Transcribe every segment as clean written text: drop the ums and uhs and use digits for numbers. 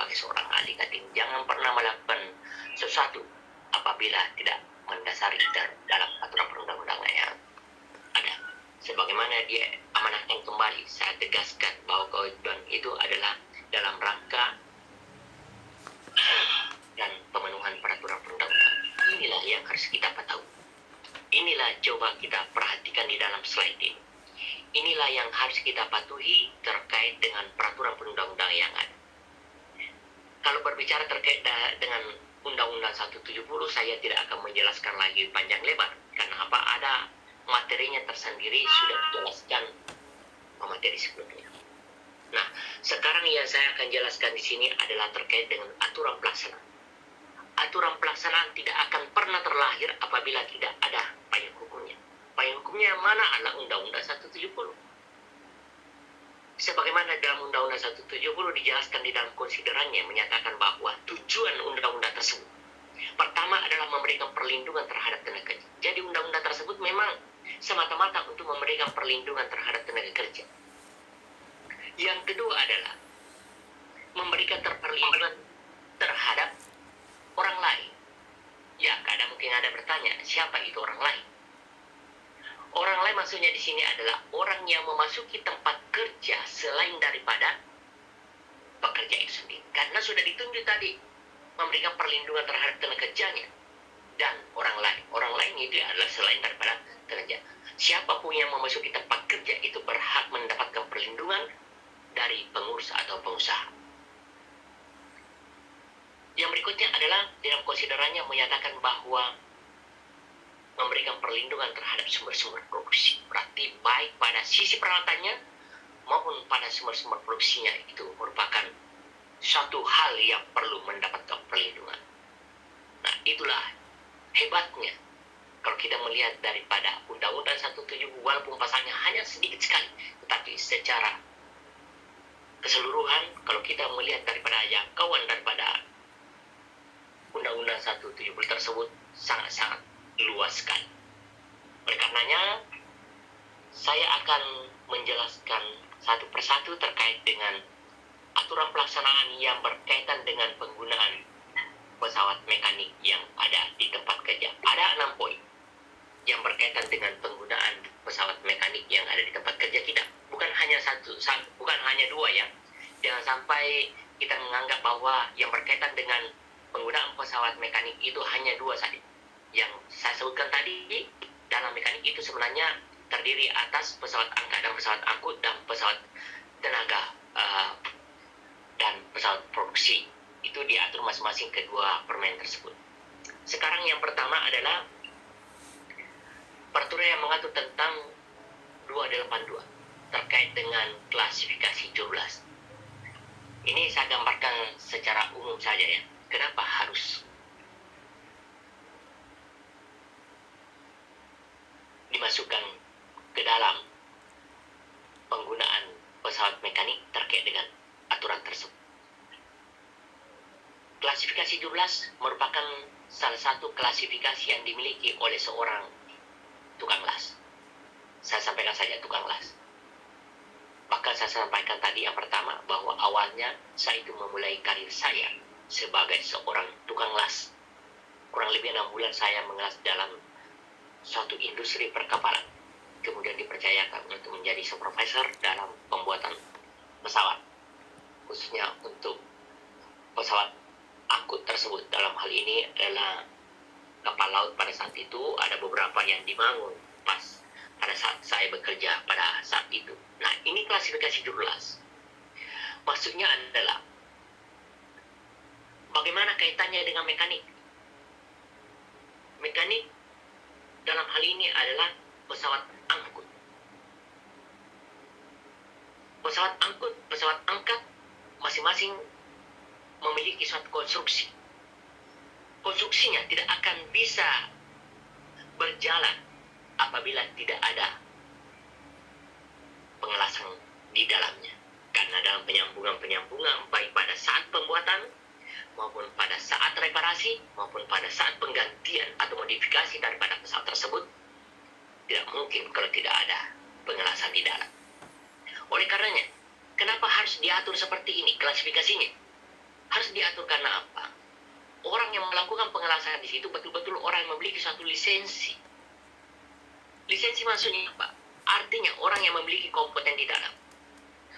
sebagai seorang ahli kating, jangan pernah melakukan sesuatu apabila tidak mendasari dalam aturan perundang-undangan yang ada. Sebagaimana dia amanahkan kembali, saya tegaskan bahwa kewajiban itu adalah dalam rangka dan pemenuhan peraturan perundang-undangan. Inilah yang harus kita ketahui. Inilah coba kita perhatikan di dalam slide ini. Inilah yang harus kita patuhi terkait dengan peraturan perundang-undangan yang ada. Kalau berbicara terkait dengan Undang-Undang 170, saya tidak akan menjelaskan lagi panjang lebar. Karena apa? Ada materinya tersendiri, sudah dijelaskan pemateri sebelumnya. Nah, sekarang yang saya akan jelaskan di sini adalah terkait dengan aturan pelaksanaan. Aturan pelaksanaan tidak akan pernah terlahir apabila tidak ada payung hukumnya. Payung hukumnya yang mana adalah Undang-Undang 170. Sebagaimana dalam Undang-Undang 170 dijelaskan di dalam konsiderannya menyatakan bahwa tujuan undang-undang tersebut pertama adalah memberikan perlindungan terhadap tenaga kerja. Jadi undang-undang tersebut memang semata-mata untuk memberikan perlindungan terhadap tenaga kerja. Yang kedua adalah memberikan perlindungan terhadap orang lain. Ya, kadang mungkin ada bertanya, siapa itu orang lain? Orang lain maksudnya di sini adalah orang yang memasuki tempat kerja selain daripada pekerja itu sendiri. Karena sudah ditunjuk tadi memberikan perlindungan terhadap tenaga kerjanya dan orang lain. Orang lain itu adalah selain daripada tenaga. Siapapun yang memasuki tempat kerja itu berhak mendapatkan perlindungan dari pengurus atau pengusaha. Yang berikutnya adalah dalam konsiderannya menyatakan bahwa memberikan perlindungan terhadap sumber-sumber produksi. Berarti baik pada sisi peralatannya maupun pada sumber-sumber produksinya itu merupakan suatu hal yang perlu mendapatkan perlindungan. Nah, itulah hebatnya kalau kita melihat daripada Undang-Undang 170 walaupun pasalnya hanya sedikit sekali, tetapi secara keseluruhan kalau kita melihat daripada jangkauan daripada Undang-Undang 170 tersebut sangat-sangat luas sekali. Oleh karenanya, saya akan menjelaskan satu persatu terkait dengan aturan pelaksanaan yang berkaitan dengan penggunaan pesawat mekanik yang ada di tempat kerja. Ada 6 poin yang berkaitan dengan penggunaan pesawat mekanik yang ada di tempat kerja kita. Bukan hanya dua ya. Jangan sampai kita menganggap bahwa yang berkaitan dengan penggunaan pesawat mekanik itu hanya 2 saja. Yang saya sebutkan tadi dalam mekanik itu sebenarnya terdiri atas pesawat angkat dan pesawat angkut dan pesawat tenaga dan pesawat produksi. Itu diatur masing-masing kedua permen tersebut. Sekarang yang pertama adalah peraturan yang mengatur tentang 282 terkait dengan klasifikasi jurlas. Ini saya gambarkan secara umum saja ya. Kenapa harus dimasukkan ke dalam penggunaan pesawat mekanik terkait dengan aturan tersebut. Klasifikasi 12 merupakan salah satu klasifikasi yang dimiliki oleh seorang tukang las. Saya sampaikan saja tukang las. Bahkan saya sampaikan tadi yang pertama bahwa awalnya saya itu memulai karir saya sebagai seorang tukang las. Kurang lebih 6 bulan saya mengelas dalam suatu industri perkapalan. Kemudian dipercayakan untuk menjadi supervisor dalam pembuatan pesawat, khususnya untuk pesawat angkut tersebut. Dalam hal ini adalah kapal laut. Pada saat itu ada beberapa yang dibangun pas pada saat saya bekerja pada saat itu. Nah, ini klasifikasi jurlas. Maksudnya adalah bagaimana kaitannya dengan mekanik. Mekanik dalam hal ini adalah pesawat angkut. Pesawat angkut, pesawat angkat masing-masing memiliki suatu konstruksi. Konstruksinya tidak akan bisa berjalan apabila tidak ada pengelasan di dalamnya. Karena dalam penyambungan-penyambungan baik pada saat pembuatan maupun pada saat reparasi maupun pada saat penggantian atau modifikasi daripada pesawat tersebut tidak mungkin kalau tidak ada pengelasan di dalam. Oleh karenanya, kenapa harus diatur seperti ini klasifikasinya? Harus diatur karena apa? Orang yang melakukan pengelasan di situ betul-betul orang yang memiliki suatu lisensi. Lisensi maksudnya apa? Artinya orang yang memiliki kompeten di dalam.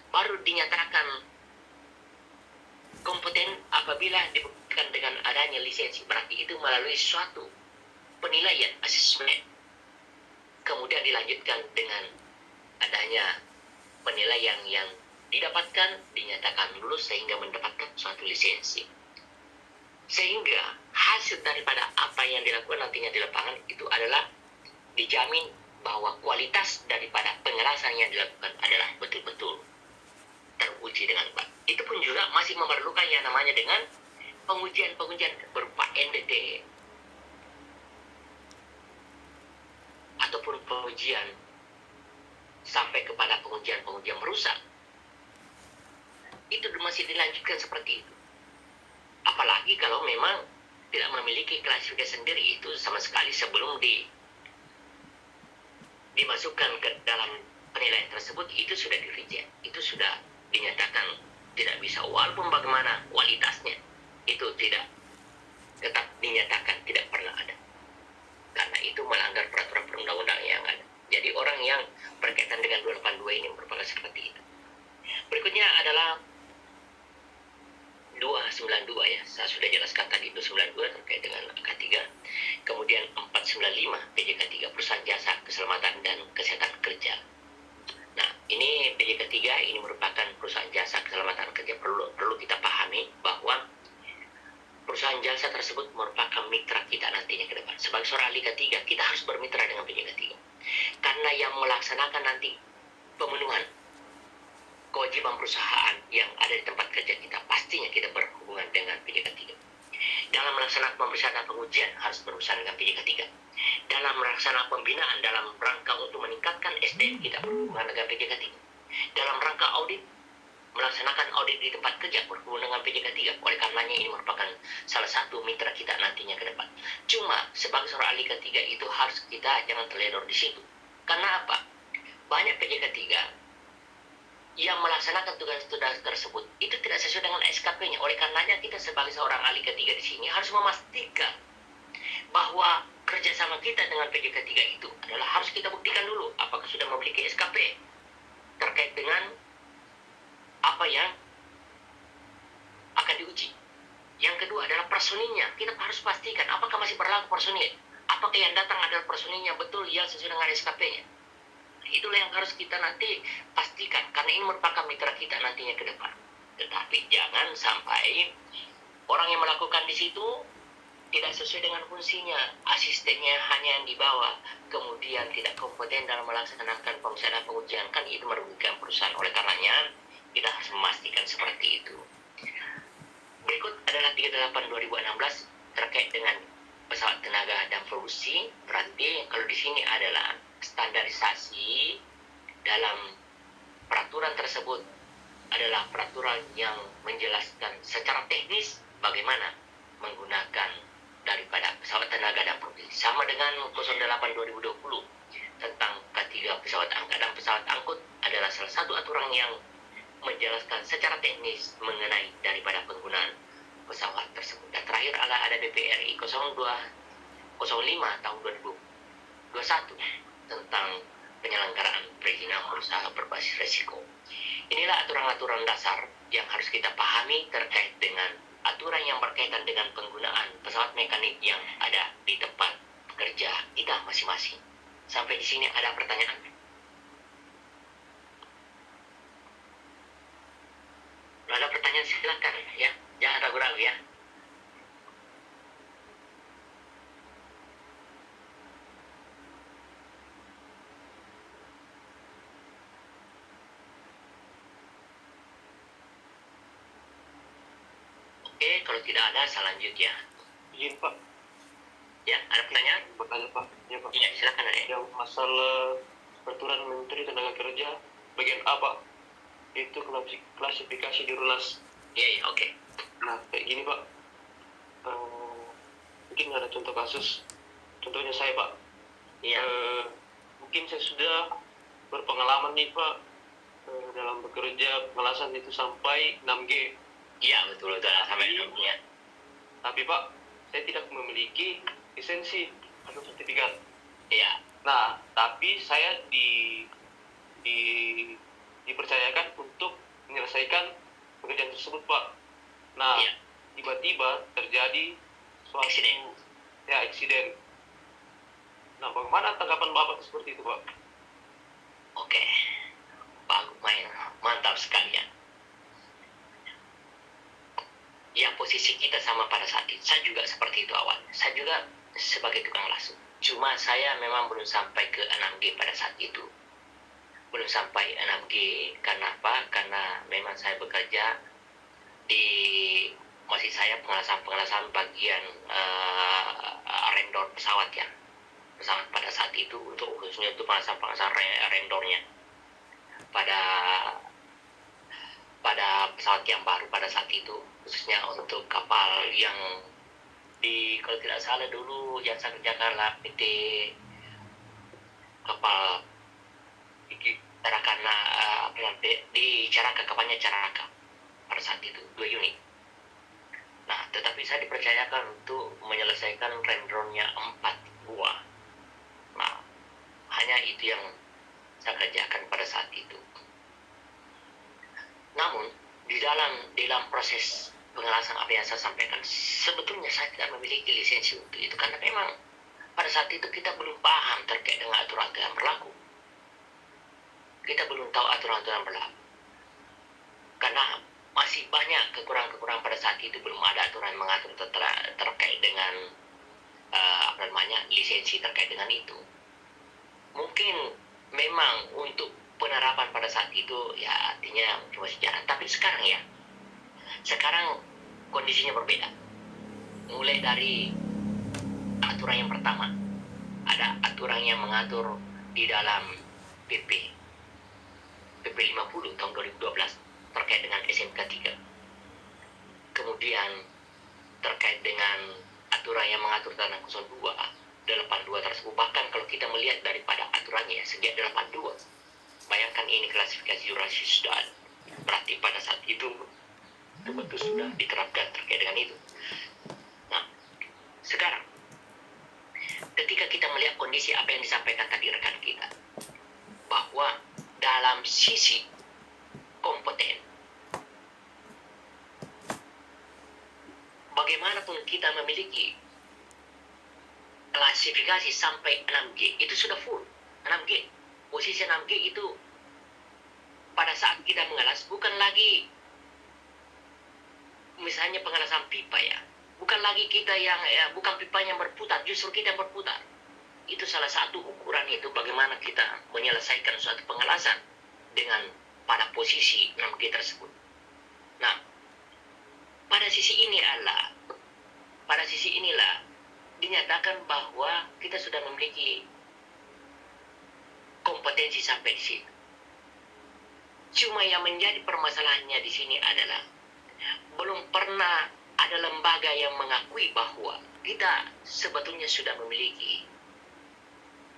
Baru dinyatakan kompeten apabila dibuktikan dengan adanya lisensi. Berarti itu melalui suatu penilaian, asesmen. Kemudian dilanjutkan dengan adanya penilaian yang didapatkan, dinyatakan lulus sehingga mendapatkan suatu lisensi. Sehingga hasil daripada apa yang dilakukan nantinya di lapangan itu adalah dijamin bahwa kualitas daripada pengelasan yang dilakukan adalah betul-betul teruji dengan baik. Itu pun juga masih memerlukan yang namanya dengan pengujian-pengujian berupa NDT ataupun pengujian sampai kepada pengujian-pengujian merusak. Itu masih dilanjutkan seperti itu. Apalagi kalau memang tidak memiliki klasifikasi sendiri, itu sama sekali sebelum dimasukkan ke dalam penilaian tersebut itu sudah di-reject, itu sudah dinyatakan tidak bisa, walaupun bagaimana kualitasnya itu tidak, tetap dinyatakan tidak pernah ada, karena itu melanggar peraturan perundang-undangan yang ada. Jadi orang yang berkaitan dengan 282 ini merupakan seperti itu. Berikutnya adalah 292 ya, saya sudah jelaskan tadi 292 terkait dengan K3. Kemudian 495 PJK 3 perusahaan jasa keselamatan dan kesehatan kerja. Nah, ini PJK 3 ini merupakan perusahaan jasa keselamatan kerja. Perlu kita pahami bahwa perusahaan jasa tersebut merupakan mitra kita nantinya ke depan. Sebagai seorang ahli K3, kita harus bermitra dengan PJK 3. Karena yang melaksanakan nanti pemenuhan kewajiban perusahaan yang ada di tempat kerja kita, pastinya kita berhubungan dengan PJK 3. Dalam melaksanakan pemeriksaan dan pengujian harus berurusan dengan PJK 3. Dalam melaksanakan pembinaan dalam rangka untuk meningkatkan SDM kita berhubungan dengan PJK 3. Dalam rangka audit, melaksanakan audit di tempat kerja berhubungan dengan PJK 3. Oleh karenanya ini merupakan salah satu mitra kita nantinya ke depan. Cuma sebagai seorang ahli K3 itu harus kita jangan terledor di situ. Karena apa? Banyak PJK 3 yang melaksanakan tugas-tugas tersebut itu tidak sesuai dengan SKP-nya. Oleh karenanya kita sebagai seorang ahli K3 di sini harus memastikan bahwa kerjasama kita dengan PJK 3 itu adalah harus kita buktikan dulu apakah sudah memiliki SKP terkait dengan apa yang akan diuji. Yang kedua adalah personilnya. Kita harus pastikan apakah masih berlaku personil. Apakah yang datang adalah personilnya betul yang sesuai dengan SKP-nya. Itulah yang harus kita nanti pastikan, karena ini merupakan mitra kita nantinya ke depan. Tetapi jangan sampai orang yang melakukan di situ tidak sesuai dengan fungsinya, asistennya hanya yang dibawa, kemudian tidak kompeten dalam melaksanakan pemeriksaan dan pengujian, kan itu merugikan perusahaan. Oleh karenanya kita harus memastikan seperti itu. Berikut adalah 38/2016 terkait dengan pesawat tenaga dan produksi. Berarti kalau di sini adalah standarisasi dalam peraturan tersebut adalah peraturan yang menjelaskan secara teknis bagaimana menggunakan daripada pesawat tenaga dan produksi, sama dengan 08/2020 tentang K3 pesawat angkat dan pesawat angkut adalah salah satu aturan yang menjelaskan secara teknis mengenai daripada penggunaan pesawat tersebut. Dan terakhir ada BPRI 0205 tahun 2021 tentang penyelenggaraan perizinan usaha berbasis risiko. Inilah aturan-aturan dasar yang harus kita pahami terkait dengan aturan yang berkaitan dengan penggunaan pesawat mekanik yang ada di tempat kerja kita masing-masing. Sampai di sini ada pertanyaan? Kalau ada pertanyaan silakan ya, jangan ragu-ragu ya. Oke, kalau tidak ada, saya lanjut ya. Izin Pak. Ya, ada pertanyaan? Pertanyaan Pak. Ya Pak. Iya, silakan ada. Yang masalah peraturan Menteri Tenaga Kerja bagian apa? Itu klasifikasi dirulas. Iya, oke. Nah, kayak gini Pak. Mungkin ada contoh kasus. Contohnya saya Pak. Iya. Mungkin saya sudah berpengalaman nih Pak dalam bekerja pengelasan itu sampai 6G. Iya betul betul sampai ya. Tapi Pak, saya tidak memiliki lisensi atau sertifikat. Iya. Nah, tapi saya di dipercayakan untuk menyelesaikan pekerjaan tersebut, Pak. Nah, Iya. tiba-tiba terjadi suatu Eksiden. eksiden. Nah, bagaimana tanggapan Bapak seperti itu, Pak? Oke, bagus main, mantap sekali ya. Yang posisi kita sama pada saat itu, saya juga seperti itu awal. Saya juga sebagai tukang las. Cuma saya memang belum sampai ke 6G pada saat itu. Belum sampai 6G, karena apa? Karena memang saya bekerja di masih saya pengelasan bagian render pesawat ya. Pesawat pada saat itu untuk khususnya untuk pengelasan rendernya pada pesawat yang baru pada saat itu, khususnya untuk kapal yang kalau tidak salah dulu yang saya kerjakan lah PT kapal Caraka, di Caraka, kapalnya Caraka pada saat itu 2 unit. Nah, tetapi saya dipercayakan untuk menyelesaikan rendernya 4 buah. Nah, hanya itu yang saya kerjakan pada saat itu. Namun di dalam proses pengelasan apa yang saya sampaikan, sebetulnya saya tidak memiliki lisensi untuk itu, karena memang pada saat itu kita belum paham terkait dengan aturan yang berlaku. Kita belum tahu aturan-aturan berlaku, karena masih banyak kekurangan-kekurangan pada saat itu. Belum ada aturan mengatur terkait dengan lisensi terkait dengan itu. Mungkin memang untuk penerapan pada saat itu ya artinya cuma sejarah. Tapi sekarang kondisinya berbeda. Mulai dari aturan yang pertama, ada aturan yang mengatur di dalam PP 50 tahun 2012 terkait dengan SMK 3. Kemudian terkait dengan aturan yang mengatur tentang 02 82 tersebut. Bahkan kalau kita melihat daripada aturannya sejak 82, bayangkan ini klasifikasi durasi sudah ada. Berarti pada saat itu betul sudah diterapkan terkait dengan itu. Nah, sekarang ketika kita melihat kondisi apa yang disampaikan tadi rekan kita, bahwa dalam sisi kompeten, bagaimanapun kita memiliki klasifikasi sampai 6G, itu sudah full 6G. Posisi 6G itu pada saat kita mengelas bukan lagi misalnya pengelasan pipa ya, bukan lagi kita yang bukan pipa yang berputar, justru kita yang berputar. Itu salah satu ukuran itu bagaimana kita menyelesaikan suatu pengelasan dengan pada posisi 6G tersebut. Nah, pada sisi inilah dinyatakan bahwa kita sudah memiliki kompetensi sampai di sini. Cuma yang menjadi permasalahannya di sini adalah belum pernah ada lembaga yang mengakui bahwa kita sebetulnya sudah memiliki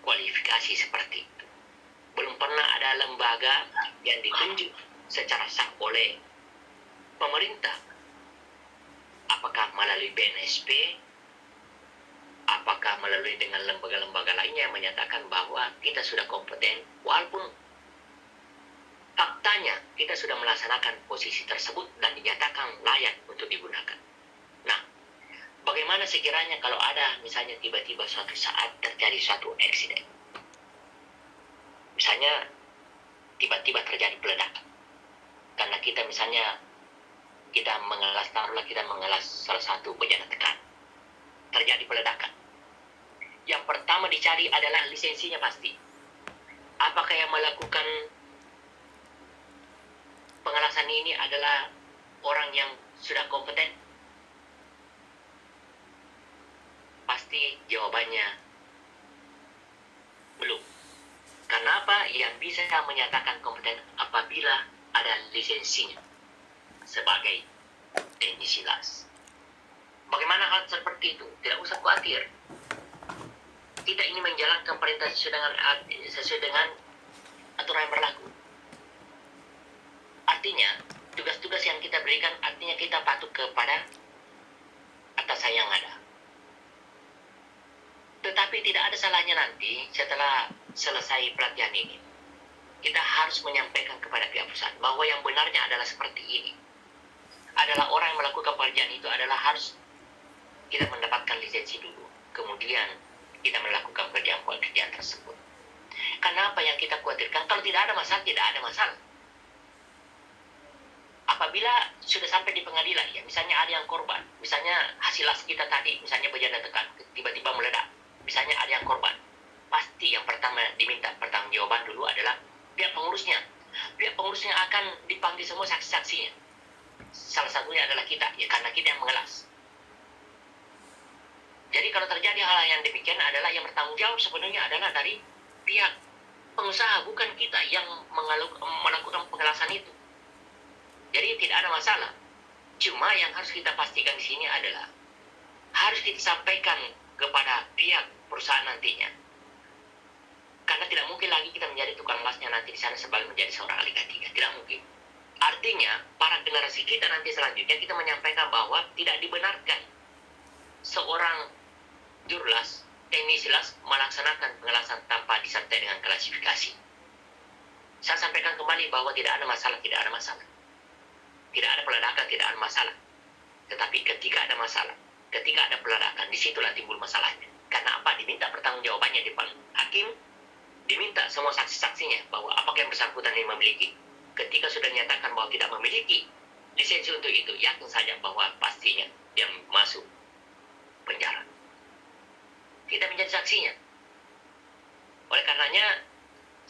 kualifikasi seperti itu. Belum pernah ada lembaga yang ditunjuk secara sah oleh pemerintah, apakah melalui BNSP, apakah melalui dengan lembaga-lembaga lainnya yang menyatakan bahwa kita sudah kompeten, walaupun faktanya kita sudah melaksanakan posisi tersebut dan dinyatakan layak untuk digunakan. Nah, bagaimana sekiranya kalau ada misalnya tiba-tiba suatu saat terjadi suatu eksiden, misalnya tiba-tiba terjadi peledakan, karena kita misalnya kita mengelas salah satu bejana tekan, terjadi peledakan. Yang pertama dicari adalah lisensinya pasti. Apakah yang melakukan pengelasan ini adalah orang yang sudah kompeten? Pasti jawabannya belum. Kenapa? Yang bisa menyatakan kompeten apabila ada lisensinya sebagai teknisi las. Bagaimana hal seperti itu? Tidak usah khawatir. Kita ini menjalankan perintah sesuai dengan aturan yang berlaku. Artinya, tugas-tugas yang kita berikan, artinya kita patuh kepada atasan yang ada. Tetapi tidak ada salahnya nanti setelah selesai pelatihan ini, kita harus menyampaikan kepada pihak perusahaan bahwa yang benarnya adalah seperti ini. Adalah orang yang melakukan pekerjaan itu adalah harus kita mendapatkan lisensi dulu. Kemudian kita melakukan pekerjaan tersebut. Karena apa yang kita khawatirkan, kalau tidak ada masalah, tidak ada masalah. Apabila sudah sampai di pengadilan, ya misalnya ada yang korban, misalnya hasil las kita tadi, misalnya berjanda tekan, tiba-tiba meledak, misalnya ada yang korban, pasti yang pertama diminta pertanggungjawaban dulu adalah pihak pengurusnya. Pihak pengurusnya akan dipanggil semua saksi-saksinya. Salah satunya adalah kita, ya karena kita yang mengelas. Jadi kalau terjadi hal yang demikian adalah yang bertanggung jawab sebenarnya adalah dari pihak pengusaha, bukan kita yang melakukan pengelasan itu. Jadi tidak ada masalah. Cuma yang harus kita pastikan di sini adalah harus kita sampaikan kepada pihak perusahaan nantinya. Karena tidak mungkin lagi kita menjadi tukang lasnya nanti di sana sebagai menjadi seorang ahli K3. Tidak mungkin. Artinya, para generasi kita nanti selanjutnya kita menyampaikan bahwa tidak dibenarkan seorang jurulas, teknisi las melaksanakan pengelasan tanpa disertai dengan klasifikasi. Saya sampaikan kembali bahwa tidak ada masalah, tidak ada masalah. Tidak ada peledakan, tidak ada masalah. Tetapi ketika ada masalah, ketika ada peledakan, disitulah timbul masalahnya. Karena apa? Diminta pertanggungjawabannya di depan hakim, diminta semua saksi-saksinya bahwa apakah yang bersangkutan ini memiliki. Ketika sudah dinyatakan bahwa tidak memiliki lisensi untuk itu, yakin saja bahwa pastinya dia masuk penjara. Kita menjadi saksinya. Oleh karenanya,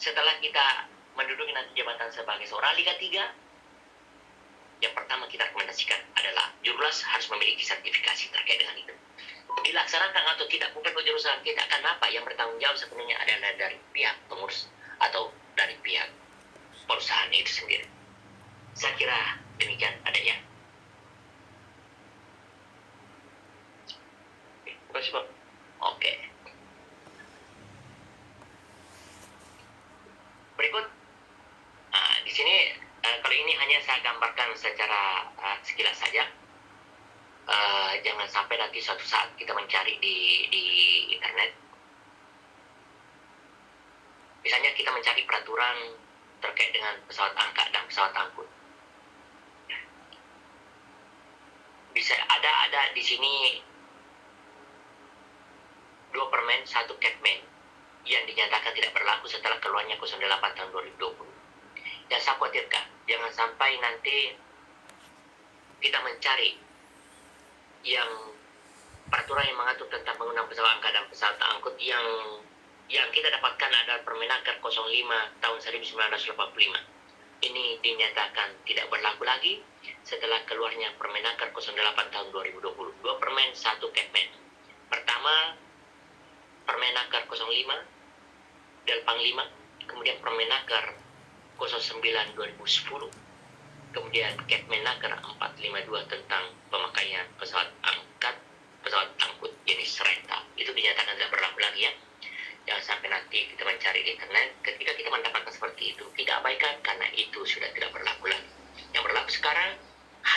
setelah kita menduduki nanti jabatan sebagai seorang Liga 3, yang pertama kita rekomendasikan adalah jurulas harus memiliki sertifikasi terkait dengan itu. Dilaksanakan atau tidak bukan jurusan kita, kenapa yang bertanggung jawab sebenarnya adalah dari pihak pengurus atau dari pihak perusahaan itu sendiri. Saya kira demikian adanya. Terima kasih, Pak. Oke. Berikut, di sini kalau ini hanya saya gambarkan secara sekilas saja. Jangan sampai nanti suatu saat kita mencari di internet. Misalnya kita mencari peraturan terkait dengan pesawat angkat dan pesawat angkut. Bisa ada di sini 2 permen, 1 Kepmen yang dinyatakan tidak berlaku setelah keluarnya 08 tahun 2020. Yang saya khawatirkan, jangan sampai nanti kita mencari yang peraturan yang mengatur tentang penggunaan pesawat angkat dan pesawat angkut yang kita dapatkan adalah Permenaker 05 tahun 1985. Ini dinyatakan tidak berlaku lagi setelah keluarnya Permenaker 08 tahun 2020. 2 permen, 1 Kepmen. Pertama, Permenaker 05 Delpang 5, kemudian Permenaker 09 2010, kemudian Kepmenaker 452 tentang pemakaian pesawat angkut jenis rental. Itu dinyatakan tidak berlaku lagi ya. Jangan sampai nanti kita mencari di internet, ketika kita mendapatkan seperti itu, kita abaikan karena itu sudah tidak berlaku lagi. Yang berlaku sekarang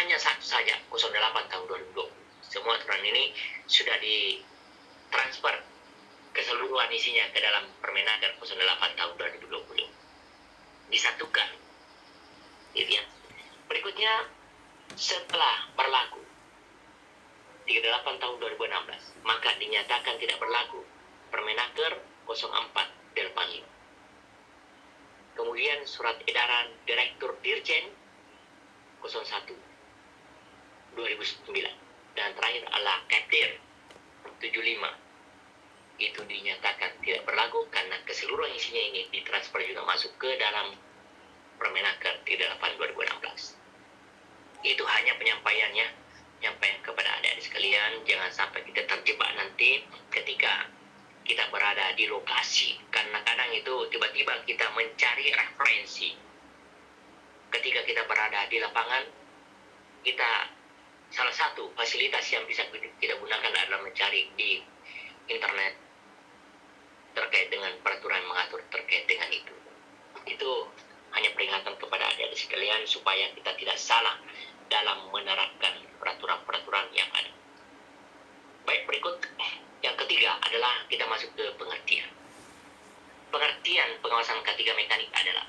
hanya satu saja, 08 tahun 2020. Semua aturan ini sudah ditransfer keseluruhan isinya ke dalam Permenaker 08 tahun 2020. Disatukan. Gitu ya. Berikutnya, setelah berlaku 38 tahun 2016, maka dinyatakan tidak berlaku Permenaker 04 Delpang 5. Kemudian surat edaran Direktur Dirjen 01 2009, dan terakhir adalah Kepdir 75. Itu dinyatakan tidak berlaku karena keseluruhan isinya ini ditransfer juga masuk ke dalam Permenaker 38 2016. Itu hanya penyampaiannya, penyampaian kepada adik-adik sekalian. Jangan sampai kita terjebak nanti ketika kita berada di lokasi, karena kadang itu tiba-tiba kita mencari referensi. Ketika kita berada di lapangan, kita salah satu fasilitas yang bisa kita gunakan adalah mencari di internet terkait dengan peraturan mengatur terkait dengan itu. Itu hanya peringatan kepada adik-adik sekalian supaya kita tidak salah dalam menerapkan peraturan-peraturan yang ada. Baik, berikut yang ketiga adalah kita masuk ke pengertian. Pengertian pengawasan K3 mekanik adalah